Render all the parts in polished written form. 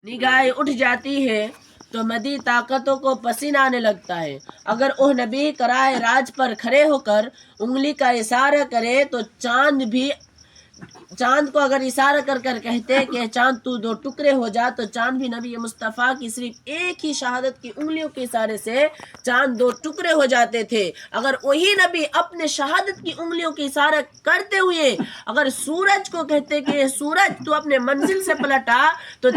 نگاہیں اٹھ جاتی ہے تو مدی طاقتوں کو پسینہ آنے لگتا ہے۔ اگر وہ نبی کرائے راج پر کھڑے ہو کر انگلی کا اشارہ کرے تو چاند کو اگر اشارہ کر کر کہتے کہ چاند تو دو ٹکڑے ہو جا، تو چاند بھی نبی مصطفیٰ کی صرف ایک ہی شہادت کی انگلیوں کے اشارے سے چاند دو ٹکڑے ہو جاتے تھے۔ اگر وہی نبی اپنے شہادت کی انگلیوں کے اشارہ کرتے ہوئے اگر سورج کو کہتے کہ سورج تو اپنے منزل سے پلٹا، تو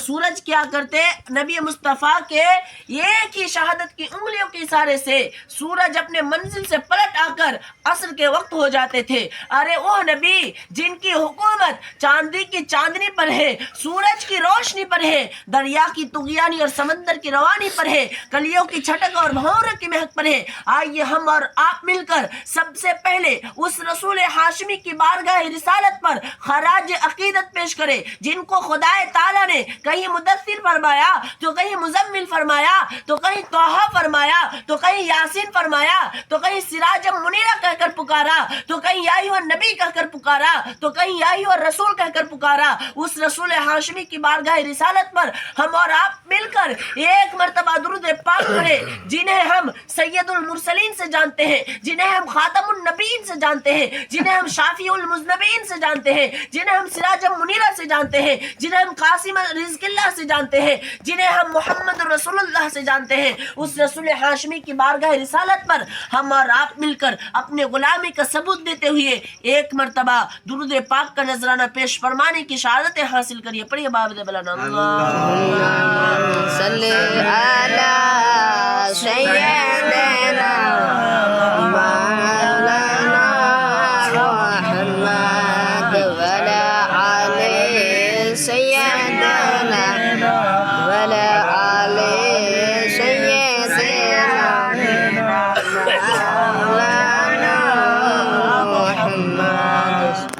سورج کیا کرتے؟ نبی مصطفیٰ کے ایک ہی شہادت کی انگلیوں کے اشارے سے سورج اپنے منزل سے پلٹ آ کر عصر کے وقت ہو جاتے تھے۔ ارے وہ نبی جن کی حکومت چاندی کی چاندنی پر ہے، سورج کی روشنی پر ہے، دریا کی طغیانی اور سمندر کی روانی پر ہے، کلیوں کی چھٹک اور بھورے کی مہک پر ہے، آئیے ہم اور آپ مل کر سب سے پہلے اس رسول ہاشمی کی بارگاہ رسالت پر خراج عقیدت پیش کرے، جن کو خدا تعالیٰ نے کہیں مدثر فرمایا تو کہیں مزمل فرمایا، تو کہیں طٰہٰ فرمایا، تو کہیں یاسین فرمایا، تو کہیں سراج منیرہ کہہ کر پکارا، تو کہیں یا ایھا النبی کہہ کر پکارا، تو کہیں یا ایھا الرسول کہہ کر پکارا۔ اس رسول ہاشمی کی بارگاہ رسالت پر ہم اور آپ مل کر ایک مرتبہ درود پاک پڑھے، جنہیں ہم سید المرسلین سے جانتے ہیں، جنہیں ہم خاتم النبیین سے جانتے ہیں، جنہیں ہم شافی المذنبین سے جانتے ہیں، جنہیں ہم سراج منیرہ سے جانتے ہیں، جنہیں ہم قاسم رزق اللہ سے جانتے ہیں، جنہیں ہم محمد رسول اللہ سے جانتے ہیں۔ اس رسول ہاشمی کی بارگاہ رسالت پر ہم اور آپ مل کر اپنے غلامی کا ثبوت دیتے ہوئے ایک مرتبہ درود پاک کا نذرانہ پیش فرمانے کی شہادتیں حاصل کریے۔ پڑھیے باب دے بلانا اللہم صلی علی سیدنا مولانا محمد وعلی آل سیدنا وعلی آل سیدنا مولانا محمد۔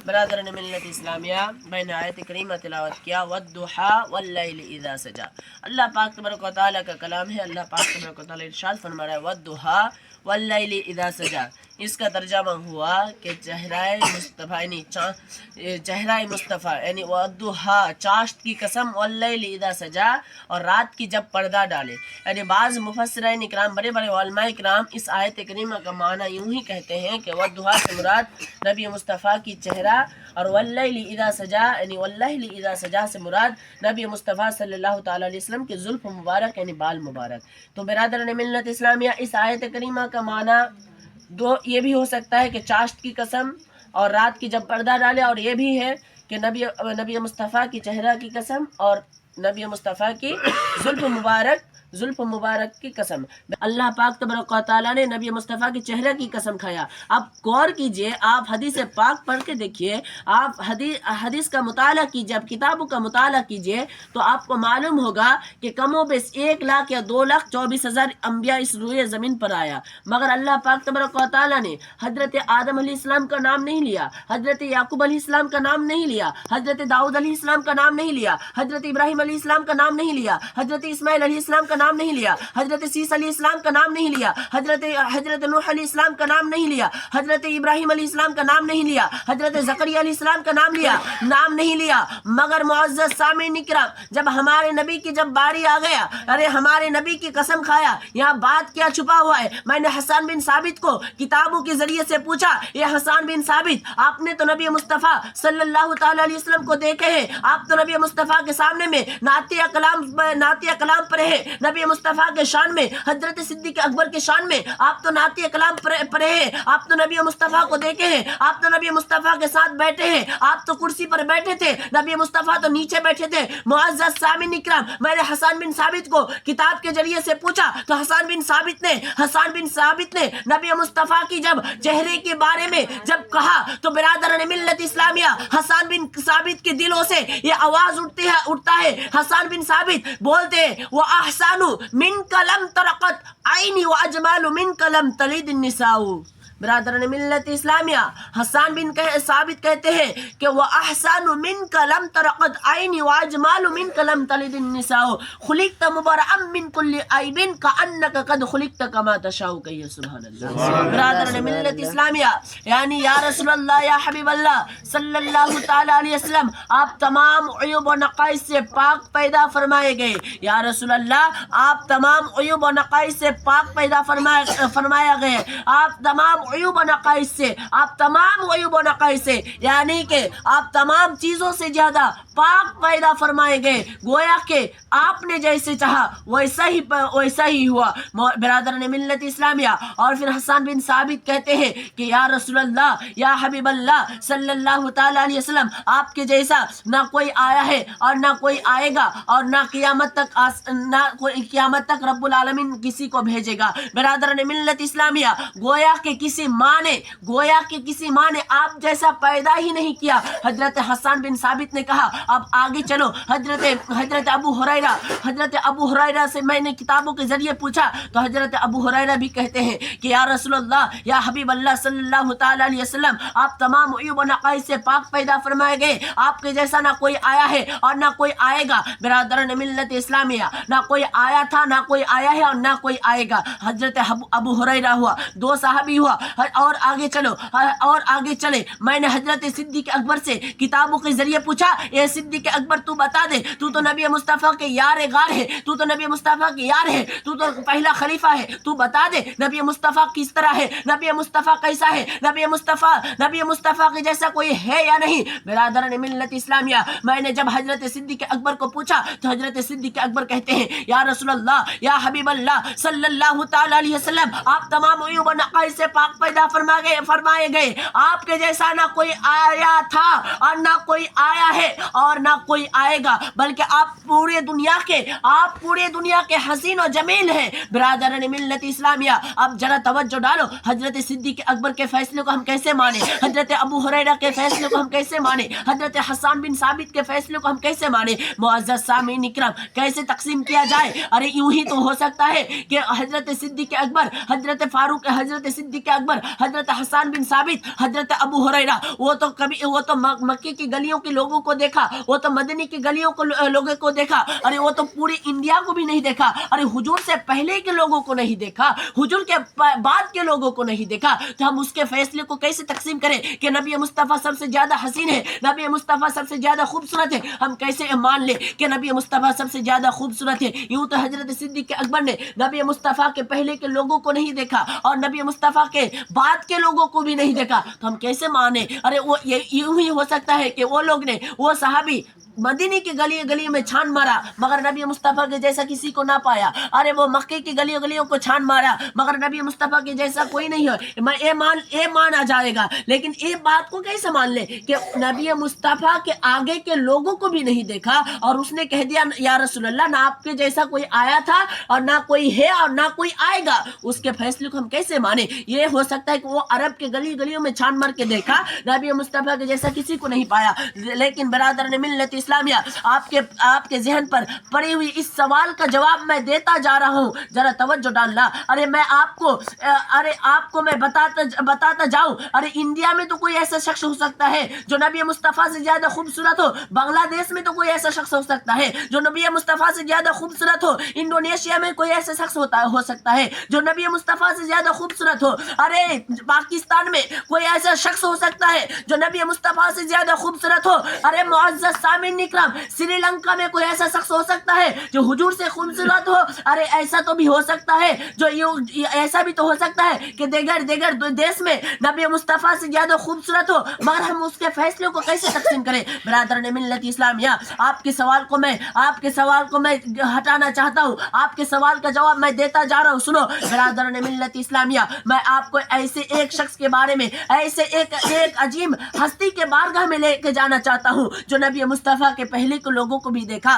برادران ملت اسلامیہ، میں نے آیت کریمہ تلاوت کیا والضحیٰ واللیل اذا سجا۔ اللہ پاک تبارک و تعالیٰ کا کلام ہے۔ اللہ پاک تبارک و تعالیٰ ارشاد فرما رہا ہے والضحیٰ واللیل اذا سجا۔ اس کا ترجمہ ہوا کہ چہرہ مصطفیٰ یعنی والضحیٰ چاشت کی قسم، واللیل اذا سجا اور رات کی جب پردہ ڈالے۔ یعنی بعض مفسرین اکرام، بڑے بڑے علماء اکرام اس آیت کریمہ کا معنی یوں ہی کہتے ہیں کہ والضحیٰ سے مراد نبی مصطفیٰ کی چہرہ، اور واللیل اذا سجا یعنی واللیل اذا سجا سے مراد نبی مصطفیٰ صلی اللہ تعالیٰ علیہ وسلم کے زلف مبارک یعنی بال مبارک۔ تو برادران ملت اسلامیہ، اس آیت کریمہ کا معنی دو یہ بھی ہو سکتا ہے کہ چاشت کی قسم اور رات کی جب پردہ ڈالے، اور یہ بھی ہے کہ نبی مصطفیٰ کی چہرہ کی قسم اور نبی مصطفیٰ کی زلف مبارک کی قسم۔ اللہ پاک تبارک و تعالیٰ نے نبی مصطفیٰ کی چہرہ کی قسم کھایا۔ اب غور کیجئے، آپ حدیث پاک پڑھ کے دیکھیے، آپ حدیث کا مطالعہ کیجئے، آپ کتابوں کا مطالعہ کیجئے، تو آپ کو معلوم ہوگا کہ کم و بیش 1,00,000 یا 2,24,000 انبیاء اس روئے زمین پر آیا، مگر اللہ پاک تبارک و تعالیٰ نے حضرت آدم علیہ السلام کا نام نہیں لیا، حضرت یعقوب علیہ السلام کا نام نہیں لیا، حضرت داؤد علیہ السلام کا نام نہیں لیا، حضرت ابراہیم علیہ السلام کا نام نہیں لیا، حضرت اسماعیل علیہ السلام کا نام نہیں لیا، حضرت سیس علیہ السلام کا نام نہیں لیا، حضرت نوح علیہ السلام کا نام نہیں لیا، حضرت ابراہیم علیہ السلام کا نام نہیں لیا، حضرت زکریا علیہ السلام کا نام نہیں لیا۔ مگر معزز سامعین اکرام، جب ہمارے نبی کی جب باری آ گیا، ارے ہمارے نبی کی قسم کھایا، یہاں بات کیا چھپا ہوا ہے؟ میں نے حسان بن ثابت کو کتابوں کے ذریعے سے پوچھا، یہ حسان بن ثابت، آپ نے تو نبی مصطفیٰ صلی اللہ تعالیٰ علیہ وسلم کو دیکھے ہیں، آپ تو نبی مصطفیٰ کے سامنے میں نعتیہ کلام پڑھے ہیں، نبی مصطفیٰ کے شان میں، حضرت صدیق اکبر کے شان میں آپ تو نعتیہ کلام پڑھے ہیں، آپ تو نبی مصطفیٰ کو دیکھے ہیں، آپ تو نبی مصطفیٰ کے ساتھ بیٹھے ہیں، آپ تو کرسی پر بیٹھے تھے، نبی مصطفیٰ تو نیچے بیٹھے تھے۔ معزز سامعین اکرام، میں نے حسان بن ثابت کو کتاب کے ذریعے سے پوچھا، تو حسان بن ثابت نے نبی مصطفیٰ کی جب چہرے کے بارے میں جب کہا، تو برادران ملت اسلامیہ، حسان بن ثابت کے دلوں سے یہ آواز اٹھتا ہے، حسان بن ثابت بولتے ہیں وَأَحْسَنُ مِنْكَ لَمْ تَرَقَتْ عَيْنِي وَأَجْمَلُ مِنْكَ لَمْ تَلِدِ النِّسَاءُ۔ برادران ملت اسلامیہ، حسان بن ثابت کہتے ہیں کہ وَأَحْسَنُ مِنْكَ لَمْ تَرَ قَدْ عَيْنِي وَأَجْمَلُ مِنْكَ لَمْ تَلِدِ النِّسَاءُ خُلِقْتَ مُبَرَّأً مِنْ كُلِّ عَيْبٍ كَأَنَّكَ قَدْ خُلِقْتَ كَمَا تَشَاءُ کہیے سبحان اللہ۔ برادران ملت اسلامیہ، یعنی یا رسول اللہ، یا حبیب اللہ صلی اللہ تعالیٰ علیہ وسلم، آپ تمام عیوب و نقائص سے پاک پیدا فرمائے گئے۔ یا رسول اللہ، آپ تمام عیوب و نقائص سے پاک پیدا فرمایا گئے۔ آپ تمام عیوب و نقائص سے، آپ تمام عیوب و نقائص سے، یعنی کہ آپ تمام چیزوں سے زیادہ پاک پیدا فرمائے گئے، گویا کہ آپ نے جیسے چاہا ویسا ہی ہوا۔ برادران ملت اسلامیہ، اور پھر حسان بن ثابت کہتے ہیں کہ یا رسول اللہ، یا حبیب اللہ صلی اللہ تعالیٰ علیہ وسلم، آپ کے جیسا نہ کوئی آیا ہے اور نہ کوئی آئے گا، اور نہ قیامت تک رب العالمین کسی کو بھیجے گا۔ برادران ملت اسلامیہ، گویا کہ کسی ماں نے آپ جیسا پیدا ہی نہیں کیا۔ حضرت حسان بن ثابت نے کہا اب آگے چلو۔ حضرت ابو ہریرہ سے میں نے کتابوں کے ذریعے پوچھا تو حضرت ابو ہریرہ بھی کہتے ہیں کہ یا رسول اللہ، یا حبیب اللہ صلی اللہ تعالیٰ علیہ وسلم، آپ تمام عیوب و نقائص سے پاک پیدا فرمائے گئے، آپ کے جیسا نہ کوئی آیا ہے اور نہ کوئی آئے گا۔ برادران ملت اسلامیہ، نہ کوئی آیا تھا، نہ کوئی آیا ہے اور نہ کوئی آئے گا۔ حضرت ابو ہریرہ ہوا، دو صحابی ہوا، اور آگے چلے۔ میں نے حضرت صدیق اکبر سے کتابوں کے ذریعے پوچھا، اے صدیق اکبر تو بتا دے، تو نبی مصطفیٰ کے یار غار ہے، تو نبی مصطفیٰ کے یار ہے، تو پہلا خلیفہ ہے، تو بتا دے نبی مصطفیٰ کس طرح ہے، نبی مصطفیٰ کیسا ہے، نبی مصطفیٰ کے جیسا کوئی ہے یا نہیں۔ برادران ملت اسلامیہ، میں نے جب حضرت صدیق اکبر کو پوچھا تو حضرت صدیق اکبر کہتے ہیں یا رسول اللہ، یا حبیب اللہ صلی اللہ تعالیٰ علیہ وسلم، آپ تمام عیوب و نقائص سے پاک پیدا فرمائے گئے، آپ کے جیسا نہ کوئی آیا تھا اور نہ کوئی آیا ہے اور نہ کوئی آئے گا، بلکہ آپ پورے دنیا کے حسین و جمیل ہیں۔ برادران ملت اسلامیہ، اب ذرا توجہ ڈالو، حضرت صدیق اکبر کے فیصلے کو ہم کیسے مانیں، حضرت ابو ہریرہ کے فیصلے کو ہم کیسے مانیں، حضرت حسان بن ثابت کے فیصلے کو ہم کیسے مانیں۔ معزز سامعین اکرام، کیسے تقسیم کیا جائے؟ ارے یوں ہی تو ہو سکتا ہے کہ حضرت صدیق اکبر، حضرت فاروق، حضرت صدیق اکبر، حضرت حسان بن ثابت، حضرت ابو ہریرہ، وہ تو مکے کی گلیوں کے لوگوں کو دیکھا، وہ تو مدنی کی گلیوں کو لوگوں کو دیکھا، ارے وہ تو پوری انڈیا کو بھی نہیں دیکھا، ارے حضور سے پہلے کے لوگوں کو نہیں دیکھا، حضور کے بعد کے لوگوں کو نہیں دیکھا، تو ہم اس کے فیصلے کو کیسے تقسیم کریں کہ نبی مصطفیٰ سب سے زیادہ حسین ہے، نبی مصطفیٰ سب سے زیادہ خوبصورت ہے؟ ہم کیسے مان لیں کہ نبی مصطفیٰ سب سے زیادہ خوبصورت ہے؟ یوں تو حضرت صدیق اکبر نے نبی مصطفیٰ کے پہلے کے لوگوں کو نہیں دیکھا اور نبی مصطفیٰ کے بعد کے لوگوں کو بھی نہیں دیکھا، تو ہم کیسے مانیں؟ ارے وہ یوں ہی ہو سکتا ہے کہ وہ صحابی مدینے کی گلی میں چھان مارا مگر نبی مصطفیٰ کے جیسا کسی کو نہ پایا، ارے وہ مکے کی گلیوں کو چھان مارا مگر نبی مصطفیٰ کے جیسا کوئی نہیں ہے، یہ مانا جائے گا۔ لیکن یہ بات کو کیسے مان لے کہ نبی مصطفیٰ کے آگے کے لوگوں کو بھی نہیں دیکھا اور اس نے کہہ دیا یا رسول اللہ، نہ آپ کے جیسا کوئی آیا تھا اور نہ کوئی ہے اور نہ کوئی آئے گا، اس کے فیصلے کو ہم کیسے مانیں؟ یہ ہو سکتا ہے کہ وہ عرب کے گلیوں میں چھان مار کے دیکھا، نبی مصطفیٰ کے جیسا کسی کو نہیں پایا۔ لیکن برادران ملت اسلامیہ، آپ کے ذہن پر پڑی ہوئی اس سوال کا جواب میں دیتا جا رہا ہوں، ذرا توجہ ڈالنا۔ ارے آپ کو میں بتاتا جاؤں، ارے انڈیا میں تو کوئی ایسا شخص ہو سکتا ہے جو نبی مصطفیٰ سے زیادہ خوبصورت ہو، بنگلہ دیش میں تو کوئی ایسا شخص ہو سکتا ہے جو نبی مصطفیٰ سے زیادہ خوبصورت ہو، انڈونیشیا میں کوئی ایسا شخص ہو سکتا ہے جو نبی مصطفیٰ سے زیادہ خوبصورت ہو، ارے پاکستان میں کوئی ایسا شخص ہو سکتا ہے جو نبی مصطفیٰ سے زیادہ خوبصورت ہو، ارے معزز سامعین اکرام، سری لنکا میں کوئی ایسا شخص ہو سکتا ہے جو حضور سے خوبصورت ہو، ارے ایسا تو بھی ہو سکتا ہے ایسا بھی تو ہو سکتا ہے کہ دیگر دیش میں نبی مصطفیٰ سے زیادہ خوبصورت ہو، مگر ہم اس کے فیصلے کو کیسے تقسیم کریں؟ برادران ملت اسلامیہ، آپ کے سوال کو میں ہٹانا چاہتا ہوں، آپ کے سوال کا جواب میں دیتا جا رہا ہوں۔ سنو برادران ملت اسلامیہ، میں آپ کو ایسے ایک شخص کے بارے میں، ایسے ایک عظیم ہستی کے بارگاہ میں لے کے جانا چاہتا ہوں جو نبی مصطفیٰ کے پہلے کے لوگوں کو بھی دیکھا